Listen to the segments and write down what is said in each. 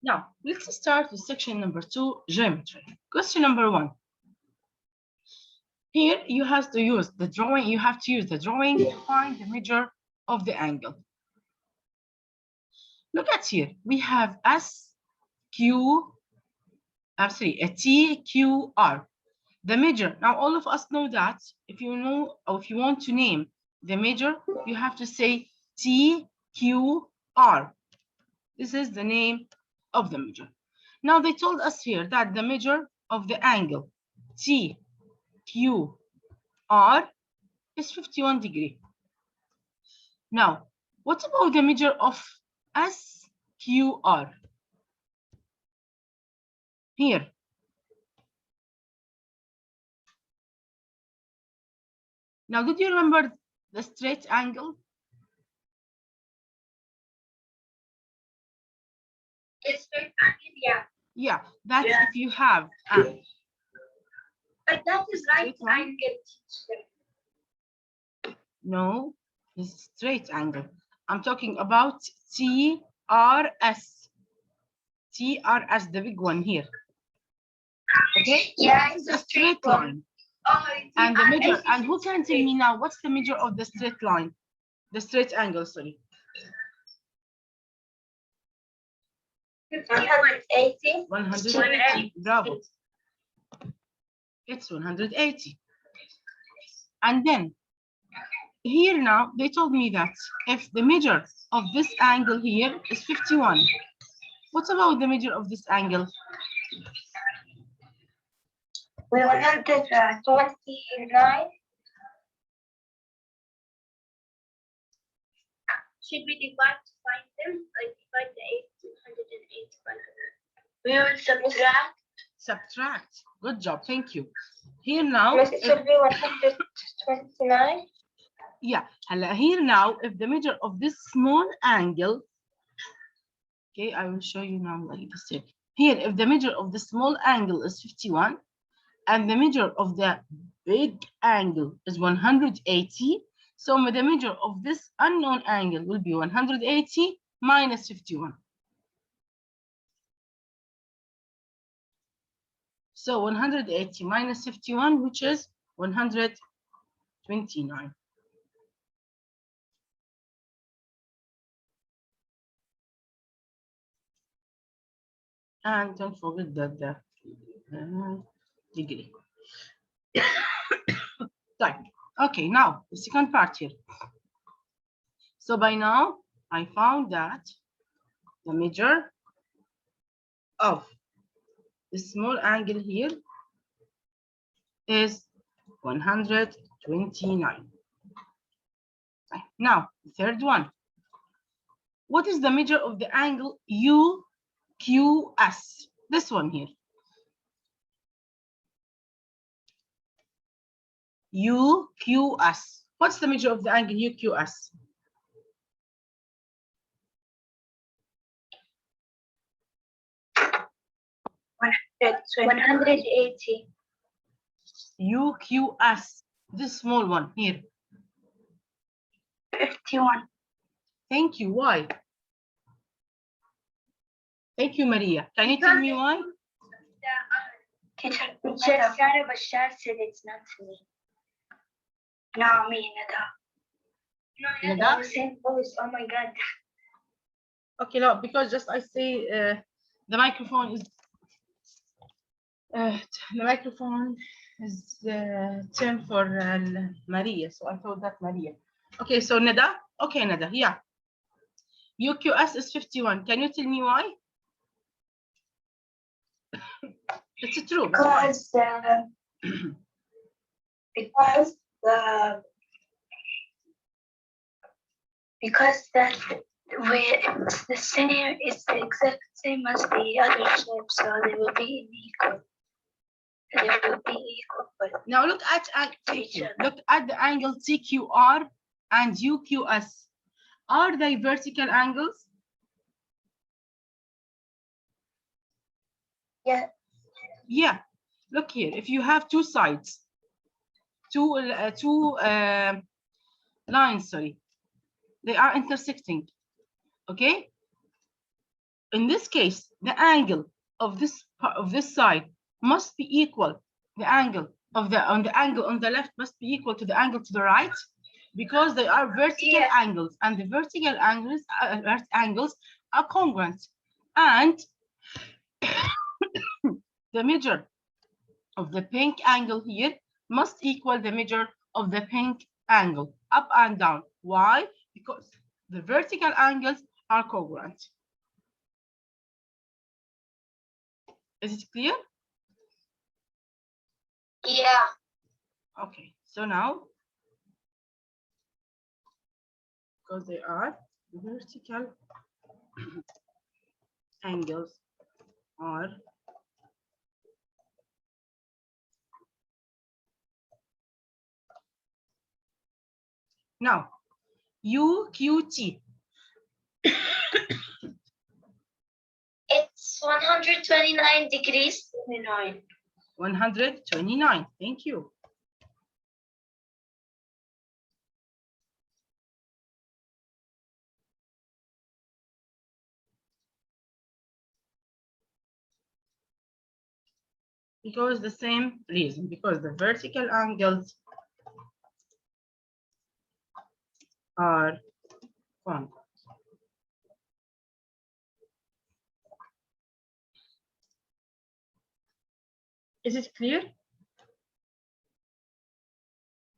Now, let's start with section number 2, geometry. Question number 1. Here, you have to use the drawing. You have to use the drawing to find the measure of the angle. Look at here. We have a TQR. The measure. Now, all of us know that if you know, or if you want to name the measure, you have to say TQR. This is the name of the measure. Now, they told us here that the measure of the angle TQR is 51 degrees. Now, what about the measure of SQR? Here. Now, did you remember the straight angle? The straight angle, yeah. Yeah, that's if you have But that is right angle. No, it's straight angle. I'm talking about TRS. TRS, the big one here. Okay? Yeah, it's a straight line. Oh, and the measure, and who can tell me now what's the measure of the straight line? The straight angle, sorry. 180. 180. Bravo. It's 180. And then here now they told me that if the measure of this angle here is 51, what about the measure of this angle? 129. Should we divide to find them? Like divide the 8 to 108 100. We will subtract. Subtract. Good job. Thank you. Here now. It should be 129. Yeah. Here now, if the measure of this small angle, okay, I will show you now like this here. Here, if the measure of the small angle is 51, and the measure of the big angle is 180, so the measure of this unknown angle will be 180 minus 51. So 180 minus 51, which is 129. And don't forget that the degree. Okay, now the second part here. So by now I found that the measure of the small angle here is 129. Now the third one. What is the measure of the angle UQS? This one here. UQS. What's the measure of the angle UQS? 180. UQS. This small one here. 51. Thank you. Why? Thank you, Maria. Can you tell me why? Teacher, Sarah Bashar said it's not me. No, me, Nada. Nada? Same voice. Oh my God. Okay, no, because just I say the microphone is turned for Maria, so I thought that Maria. Okay, so Nada. Okay, Nada. Yeah. UQS is 51. Can you tell me why? It's true. Because that the same is the exact same as the other shape, so they will be equal. They will be equal. Now look at the angle TQR and UQS. Are they vertical angles? Yeah. Yeah. Look here. If you have two sides, two lines, sorry, they are intersecting. Okay. in this case, the angle of this side must be equal. The angle of the angle on the left must be equal to the angle to the right, because they are vertical angles, and the vertical angles are congruent. And the measure of the pink angle here must equal the measure of the pink angle, up and down. Why? Because the vertical angles are congruent. Is it clear? Yeah. Okay, so now, because they are vertical angles are now UQT. It's 129 degrees. 129. Thank you. Because the same reason, because the vertical angles are congruent. Is it clear?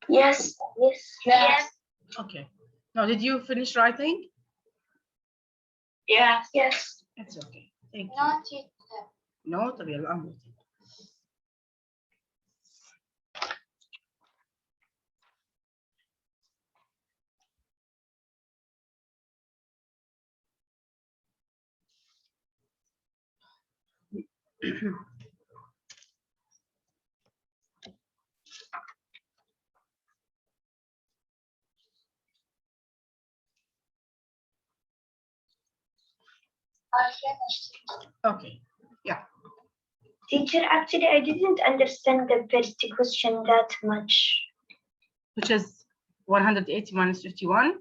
Yes. Yes. Okay. Now, did you finish writing? Yes. Yes. It's okay. Thank you. Not yet. No, طب يلا أعمل. Okay. Yeah. Teacher, actually, I didn't understand the first question that much. Which is 180 minus 51.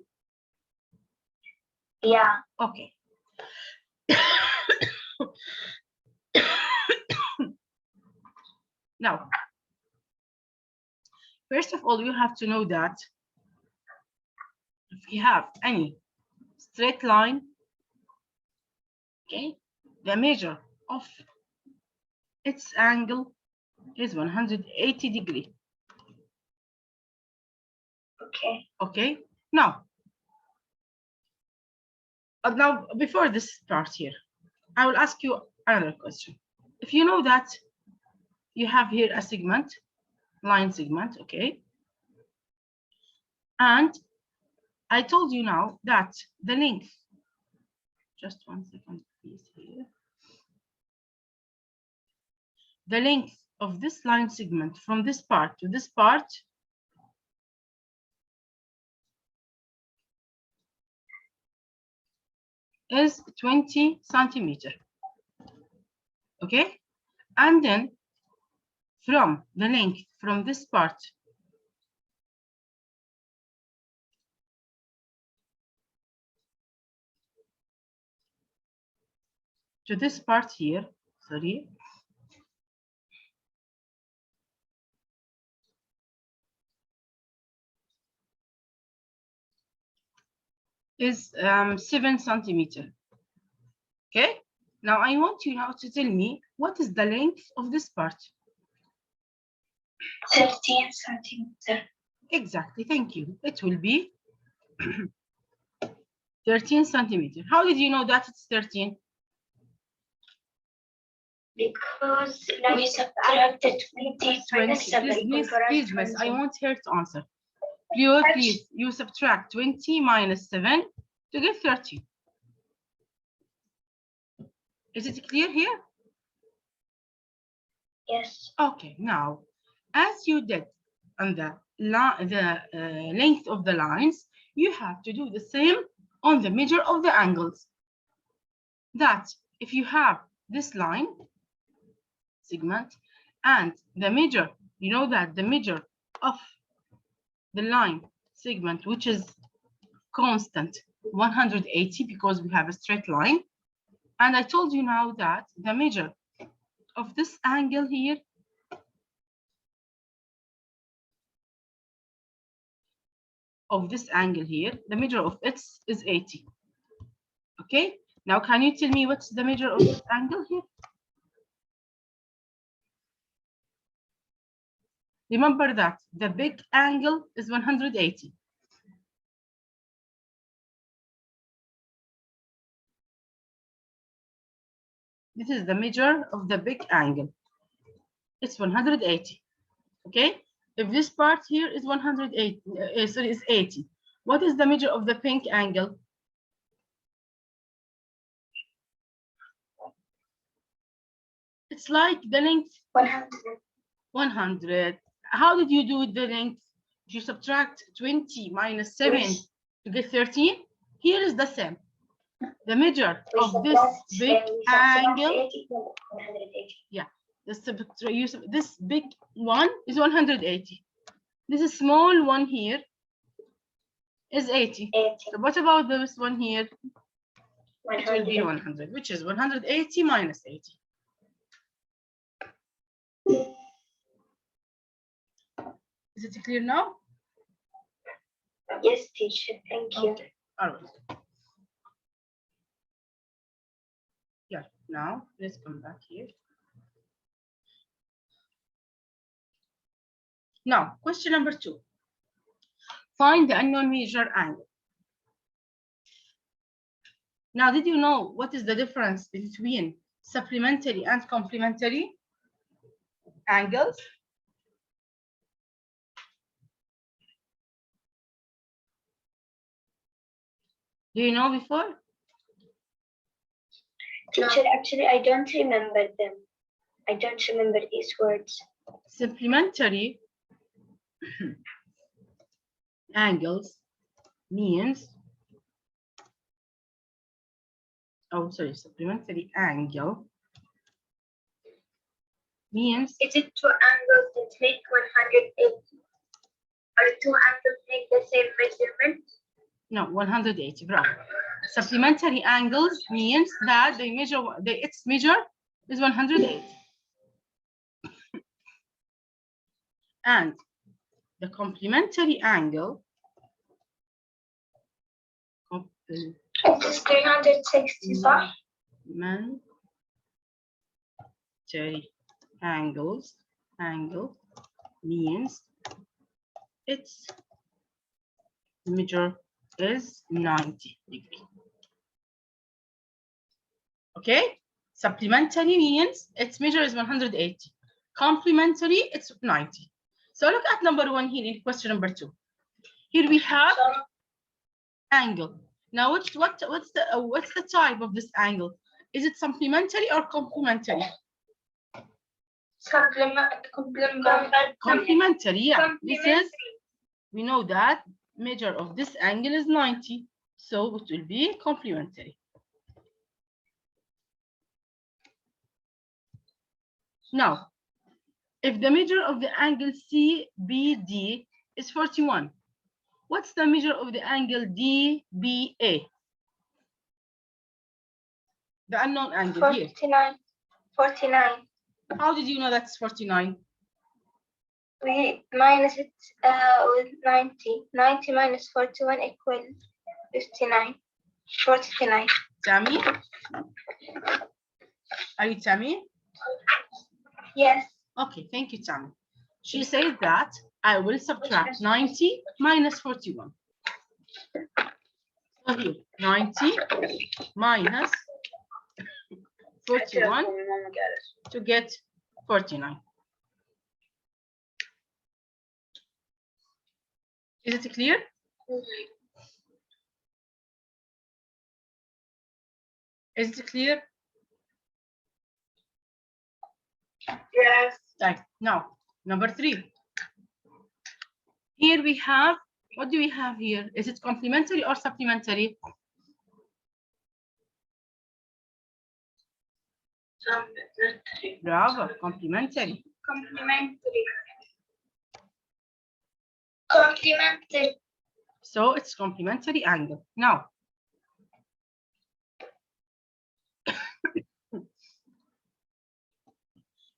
Yeah. Okay. Now, first of all, you have to know that if you have any straight line, okay, the measure of its angle is 180 degree. Okay. Okay. Now, before this part here, I will ask you another question. If you know that you have here a segment, line segment, okay, and I told you now that the length, just 1 second, please, here. The length of this line segment from this part to this part is 20 centimeter. Okay, and then from the length from this part to this part here, sorry, is 7 centimeter. Okay, now I want you now to tell me what is the length of this part. 13 centimeter. Exactly, thank you. It will be 13 centimeter. How did you know that it's 13? Because we subtracted 20 minus 7. Please, miss, I want her to answer. Please, you subtract 20 minus 7 to get 30. Is it clear here? Yes. Okay, now, as you did on the length of the lines, you have to do the same on the measure of the angles. That if you have this line segment and the measure, you know that the measure of the line segment, which is constant 180 because we have a straight line, And I told you now that the measure of this angle here the measure of it is 80. Okay, now can you tell me what's the measure of this angle here? Remember that the big angle is 180. This is the measure of the big angle. It's 180. Okay, if this part here is 180, sorry, is 80. What is the measure of the pink angle? It's like the length 100. 100. How did you do with the length? You subtract 20 minus 7 to get 13. Here is the same. The measure of this big angle, yeah, this big one is 180. This small one here is 80. So what about this one here? 100. It will be 100, which is 180 minus 80. Is it clear now? Yes, teacher. Thank you. Okay. All right. Yeah. Now let's come back here. Now, question number 2. Find the unknown measure angle. Now, did you know what is the difference between supplementary and complementary angles? Do you know before? Teacher, actually, I don't remember them. I don't remember these words. Supplementary angles means, supplementary angle means, Is it two angles that make 180? Or two angles make the same measurement? no, 180, bravo. Supplementary angles means that they measure, its measure is 180. And the complementary angle It is 360, صح? Complementary angle means its measure is 90 degrees. Okay, supplementary means its measure is 180. Complementary, it's 90. So look at number 1 here in question number 2. Here we have angle. Now, what's the type of this angle? Is it supplementary or complementary? Complementary, yeah. This is, we know that measure of this angle is 90, so it will be complementary. Now, if the measure of the angle CBD is 41, what's the measure of the angle DBA? The unknown angle 49. here. 49. How did you know that's 49? We minus it with 90. 90 minus 41 equal 59. 49. Tammy? Are you Tammy? Yes. Okay, thank you, Tammy. She said that I will subtract 90 minus 41. So here, 90 minus 41 to get 49. Is it clear? Is it clear? Yes. Right. Now, number 3. Here we have, what do we have here? Is it complementary or supplementary? Bravo, complementary. Complementary. So it's complementary angle. Now,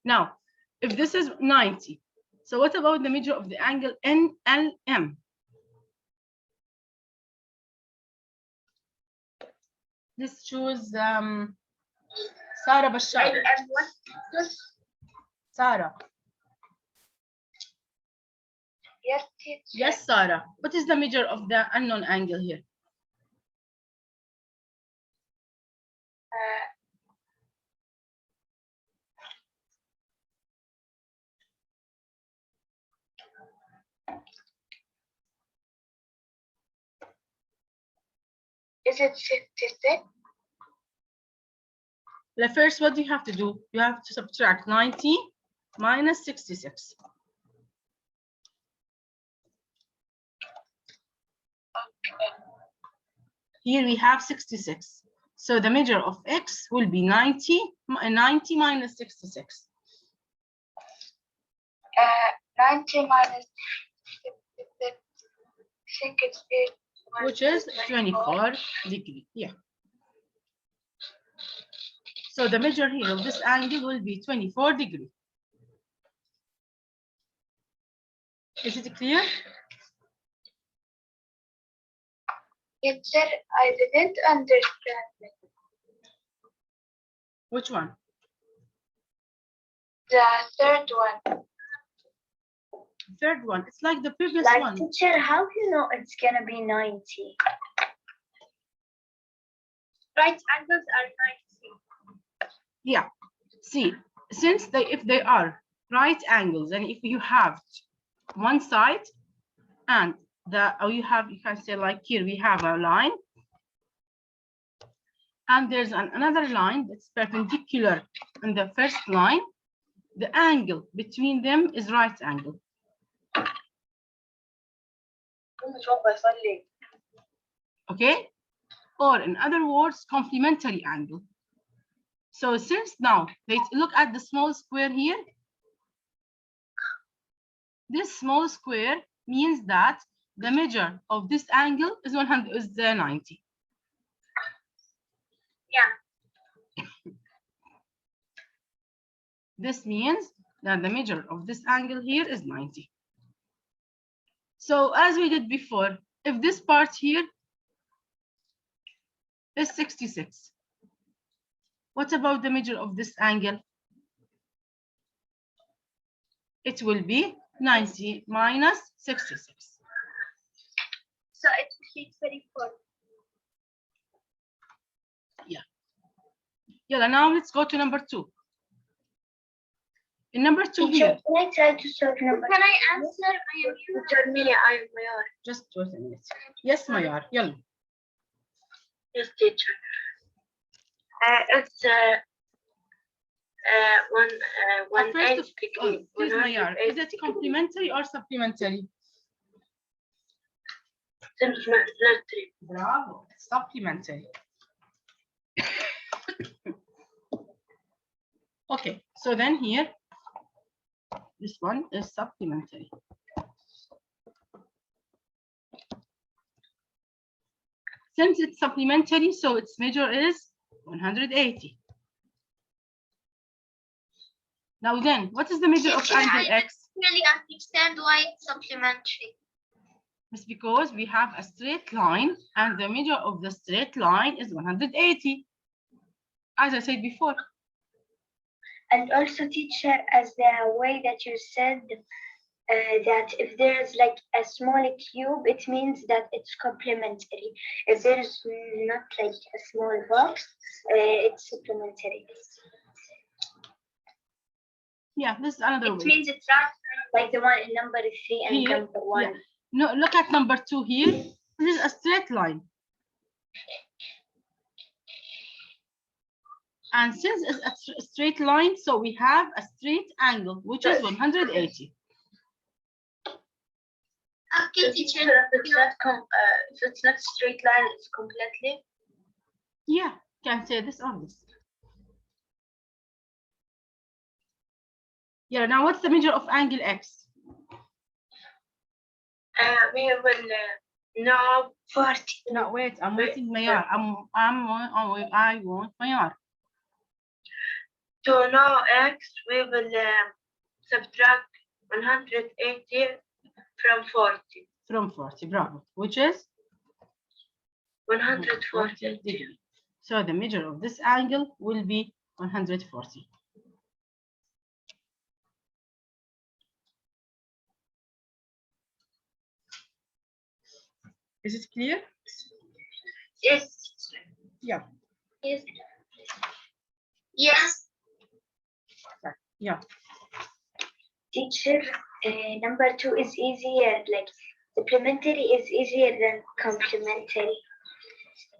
Now, if this is 90, so what about the measure of the angle NLM? This shows Sarah Bashar. Sarah. Yes, teacher. Yes, Sarah. What is the measure of the unknown angle here? Is it 66? The first, what do you have to do? You have to subtract 90 minus 66. Here we have 66. So the measure of x will be 90 minus 66. 90 minus 66, Which is 24 degrees. Yeah. So the measure here of this angle will be 24 degrees. Is it clear? Teacher, I didn't understand it. Which one? The third one. Third one. It's like the previous Like, one. teacher, how do you know it's gonna be 90? Right angles are 90. Yeah. See, since if they are right angles, and if you have one side and you can say like here we have a line, and there's another line that's perpendicular in the first line, the angle between them is right angle. Okay, or in other words, complementary angle. So since now, let's look at the small square here. This small square means that the measure of this angle is 90. Yeah. This means that the measure of this angle here is 90. So as we did before, if this part here is 66, what about the measure of this angle? It will be 90 minus 66. So it will be 24. Yeah. Yeah, now let's go to number 2. In number 2 here. Can I try to solve number? Can I answer? I am Mayar. Just wait a minute. Yes, Mayar. Yalla. Yes, teacher. It's one First please, Mayar, is it complementary or supplementary? Supplementary. Bravo, supplementary. Okay, so then here, this one is supplementary. Since it's supplementary, so its measure is 180. Now then, what is the measure of angle x? I really understand why it's supplementary. It's because we have a straight line and the measure of the straight line is 180. As I said before. And also, teacher, as the way that you said that if there is like a small cube, it means that it's complementary. If there is not like a small box, it's supplementary. Yeah, this is another way. It means it's not like the one in number 3 and Here, number 1. yeah. No, look at number 2 here. This is a straight line. And since it's a straight line, so we have a straight angle, which is 180. Okay, teacher. If it's not straight line, it's completely. Yeah, can say this or this. Yeah, now what's the measure of angle x? We will now 40. No, wait, I'm waiting Mayar. I want Mayar. To know x, we will subtract 180 from 40. From 40, bravo. Which is 140 degree. So the measure of this angle will be 140. Is it clear? Yes. Yeah. Yes. Yes. Yeah. Teacher, number 2 is easier, like supplementary is easier than complementary.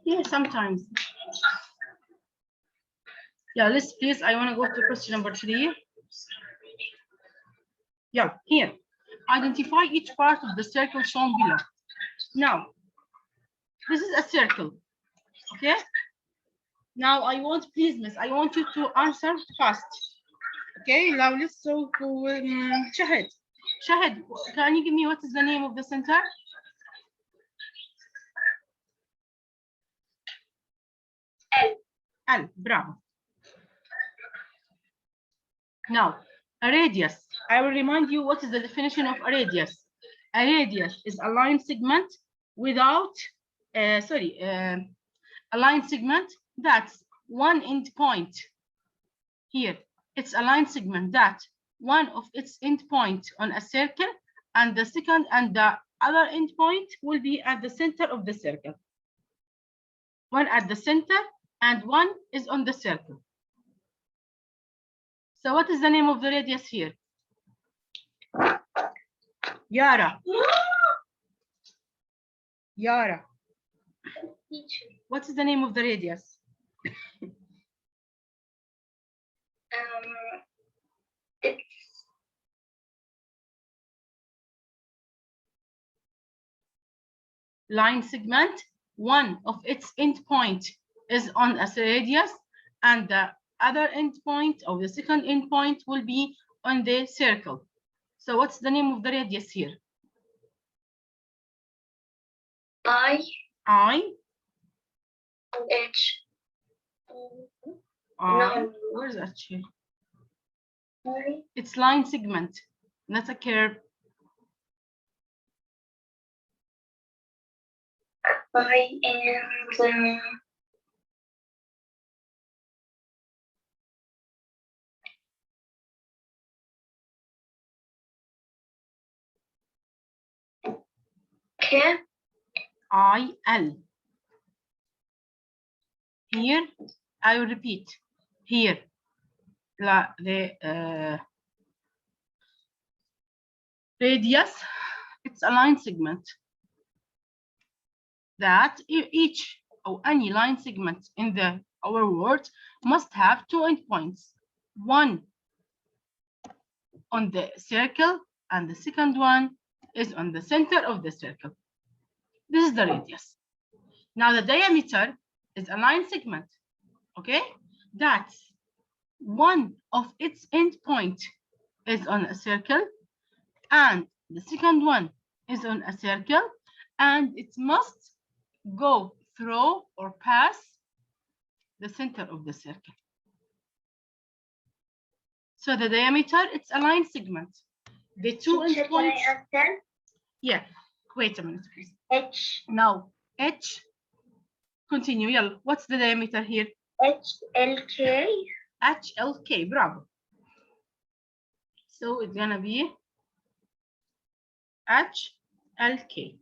Yeah, sometimes. Yeah, let's please, I want to go to question number 3. Yeah, here. Identify each part of the circle shown below. Now, this is a circle, okay? Now, I want, please, miss, I want you to answer fast. Okay, now let's go to Shahid. Shahid, can you give me what is the name of the center? L, bravo. Now, a radius. I will remind you what is the definition of a radius. A radius is a line segment without, a line segment that's one end point. Here, it's a line segment that one of its end point on a circle and the second and the other end point will be at the center of the circle. One at the center and one is on the circle. So what is the name of the radius here? Yara. Yara. What is the name of the radius? It's Line segment, one of its end point is on a radius and the other end point or the second end point will be on the circle. So what's the name of the radius here? I, H. No. Where's that here? Sorry. It's line segment, not a curve. I and K. IL. Here, I will repeat. Here, the radius, it's a line segment that each or any line segment in our word must have two endpoints. One on the circle and the second one is on the center of the circle. This is the radius. Now the diameter is a line segment, okay? That's one of its endpoint is on a circle and the second one is on a circle and it must go through or pass the center of the circle. So the diameter, it's a line segment. The two endpoints. Yeah, wait a minute, please. H. Now, H, continue, yalla. What's the diameter here? HLK. HLK, bravo. So it's gonna be HLK.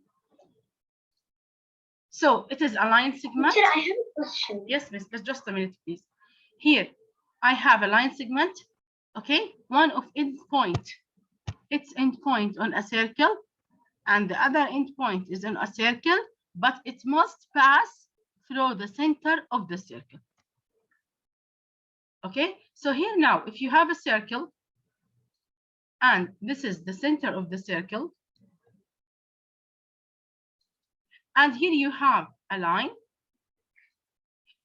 So it is a line segment. Teacher, I have a question. Yes, miss, but just a minute, please. Here, I have a line segment, okay? One of its end point on a circle, and the other end point is on a circle, but it must pass through the center of the circle. Okay, so here now, if you have a circle, and this is the center of the circle, and here you have a line.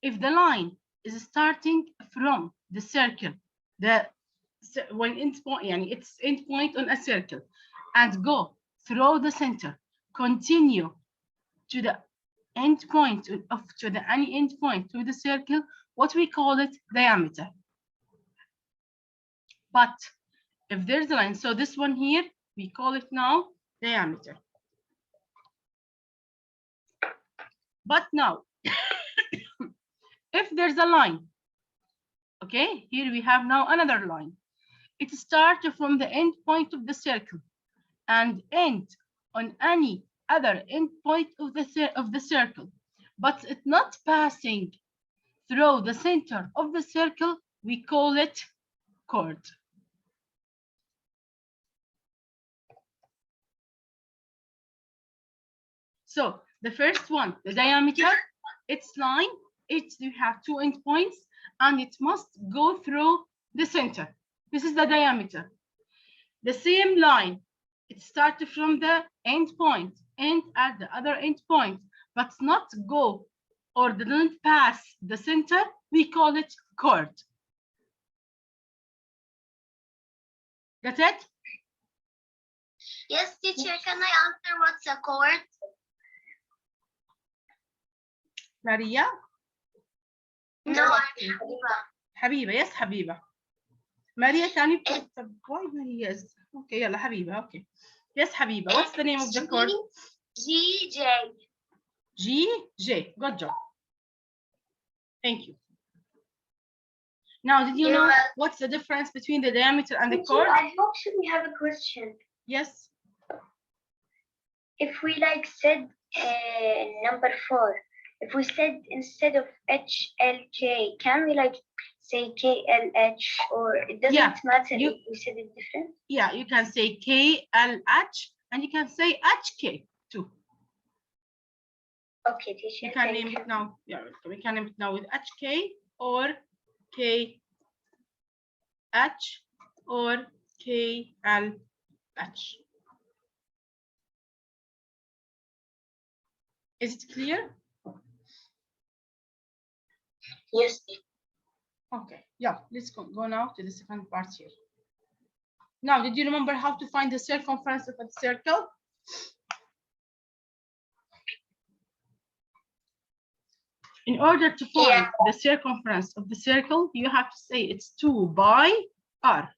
If the line is starting from the circle, when its end point on a circle, and go through the center, continue to the end point any end point to the circle, what we call it diameter. But if there's a line, so this one here, we call it now diameter. But now, if there's a line, okay, here we have now another line. It starts from the end point of the circle and end on any other end point of the circle, but it's not passing through the center of the circle, we call it chord. So the first one, the diameter, its line, you have two endpoints and it must go through the center. This is the diameter. The same line, it starts from the end point and at the other end point, but not go or didn't pass the center, we call it chord. Got it? Yes, teacher, can I answer what's a chord? Maria? No, I'm Habiba. Habiba, yes, Habiba. Maria, can you put why Maria is okay, yalla, Habiba, okay. Yes, Habiba, what's the name of the chord? GJ. G, good job. Thank you. Now, did you You're know welcome. what's the difference between the diameter and the Teacher, chord? I actually have a question. Yes. If we like said number 4, if we said instead of HLK, can we like say KLH, or it doesn't Yeah, matter you- if we said it different? Yeah, you can say KLH and you can say HK too. Okay, teacher. You can thank name you. it now. Yeah, we can name it now with HK or KH or KLH. Is it clear? Yes. Okay, yeah, let's go now to the second part here. Now, did you remember how to find the circumference of a circle? In order to find the circumference of the circle, you have to say it's 2 by r.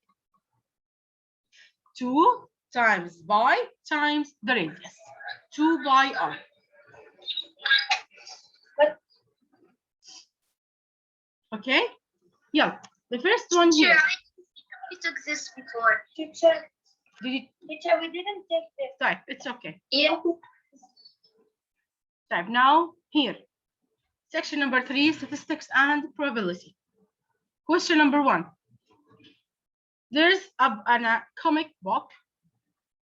2 times by times the radius. 2 by r. Okay? Yeah. The first one here. We took this before. Teacher, Did you teacher, we didn't take this. type? It's okay. Yeah. Type now here. Section number 3, statistics and probability. Question number 1. There's a comic book.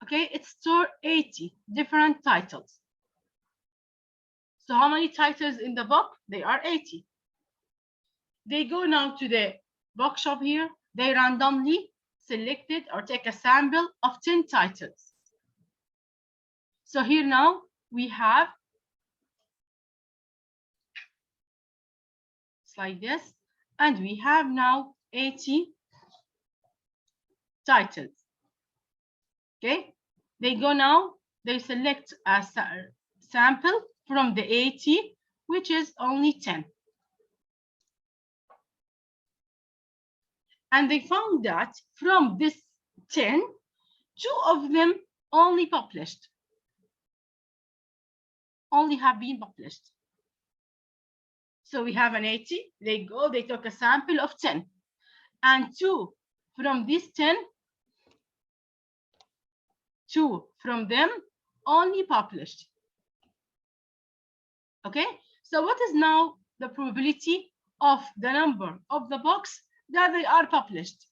Okay, it's store 80 different titles. So how many titles in the book? They are 80. They go now to the bookshop here. They randomly selected or take a sample of 10 titles. So here now we have, it's like this, and we have now 80 titles. Okay, they go now, they select a sample from the 80, which is only 10. And they found that from this 10, 2 of them only published, only have been published. So we have an 80, they go, they took a sample of 10, and 2 from these 10, 2 from them only published. Okay, so what is now the probability of the number of the books that they are published?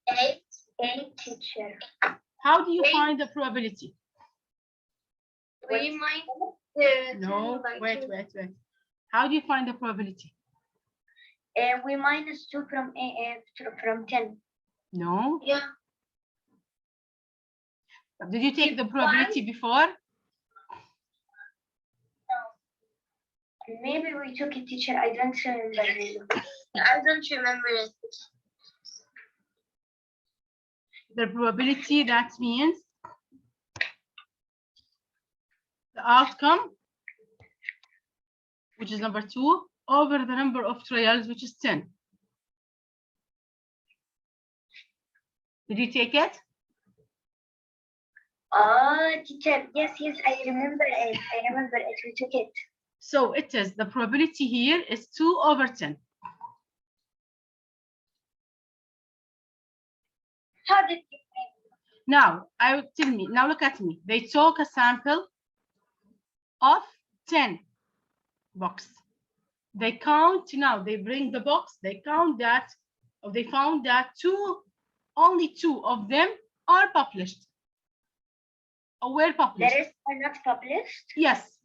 Eight, teacher. How do you find the probability? We might. No, wait. How do you find the probability? We minus 2 from 10. No. Yeah. Did you take the probability before? Maybe we took it, teacher. I don't remember. I don't remember it. The probability, that means the outcome, which is number 2, over the number of trials, which is 10. Did you take it? Oh, teacher, yes, I remember it. We took it. So it is, the probability here is 2 over 10. How did you Now, tell me, now look at me. They took a sample of 10 box. They count, now they bring the box, they count that, or they found that only 2 of them are published. Or were published. the rest are not published? Yes.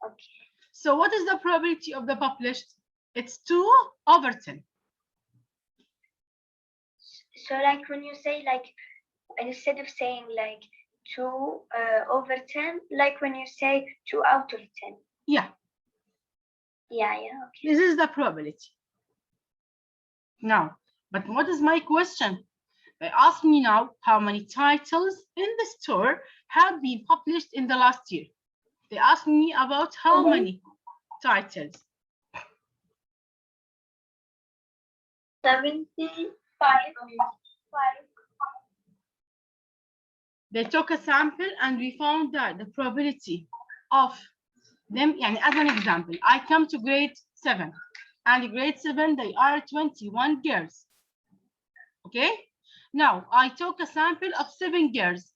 Okay. So what is the probability of the published? It's 2 over 10. So like when you say like, instead of saying like 2 over 10, like when you say 2 out of 10. Yeah. Yeah, okay. This is the probability. Now, but what is my question? They asked me now how many titles in the store have been published in the last year. They asked me about how many titles. 75. They took a sample and we found that the probability of them, and as an example, I come to grade 7 and grade 7, they are 21 girls. Okay, now I took a sample of 7 girls,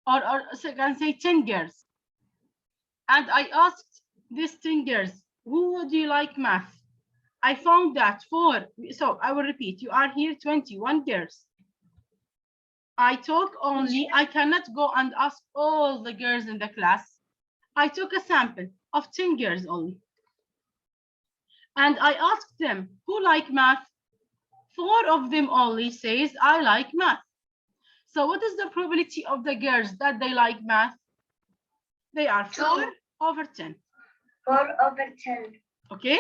or I can say 10 girls, and I asked these 10 girls, who would you like math? I found that 4, so I will repeat, you are here 21 girls. I took only, I cannot go and ask all the girls in the class. I took a sample of 10 girls only. And I asked them, who like math? 4 of them only says, I like math. So what is the probability of the girls that they like math? They are 4 over 10. 4 over 10. Okay?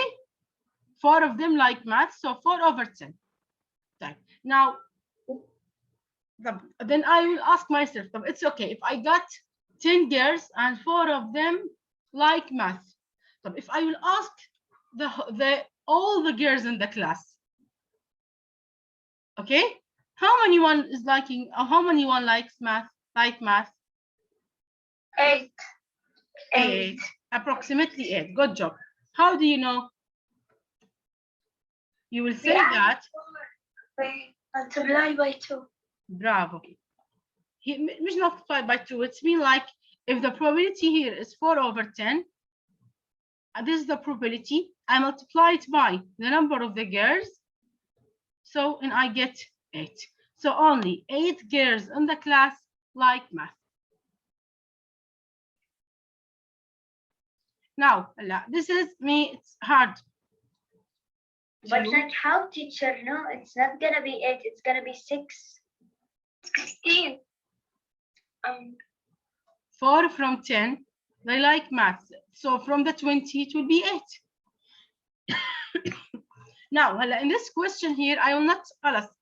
4 of them like math, so 4 over 10. Now, then I will ask myself, it's okay if I got 10 girls and 4 of them like math. So if I will ask all the girls in the class, okay, how many one is liking, or how many one likes math, like math? 8. 8, approximately 8. Good job. How do you know? You will say that. Multiply by 2. Bravo. Mش multiplied by 2. It's mean like if the probability here is 4 over 10, this is the probability. I multiply it by the number of the girls. So, and I get 8. So only 8 girls in the class like math. Now, this is me, it's hard. But like how, teacher? No, it's not gonna be 8, it's gonna be 6. 16. 4 from 10, they like math. So from the 20, it will be 8. Now, in this question here, I will not,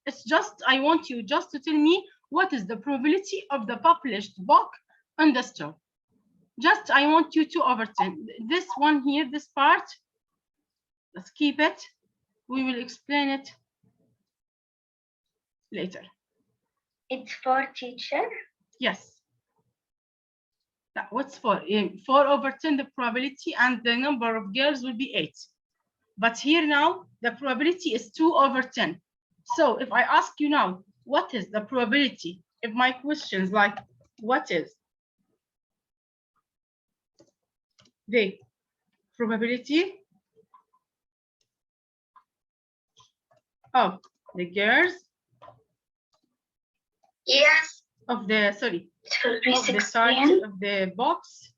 it's just, I want you just to tell me what is the probability of the published book on the store. Just, I want you 2 over 10. This one here, this part, let's keep it. We will explain it later. It's 4, teacher? Yes. Now, what's 4? 4 over 10, the probability, and the number of girls will be 8. But here now, the probability is 2 over 10. So if I ask you now, what is the probability? If my questions like, what is the probability of the girls? Yes. Of the, sorry, It will be of the 16. title of the box,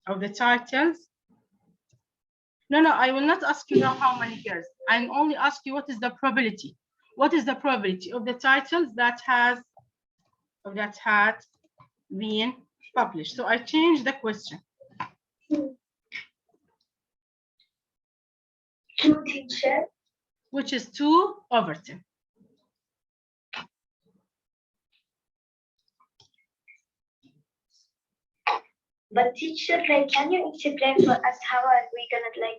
of the titles. No, I will not ask you now how many girls. I'll only ask you what is the probability. What is the probability of the titles that had been published? So I changed the question. 2, teacher. Which is 2 over 10. But teacher, like, can you explain for us how are we gonna like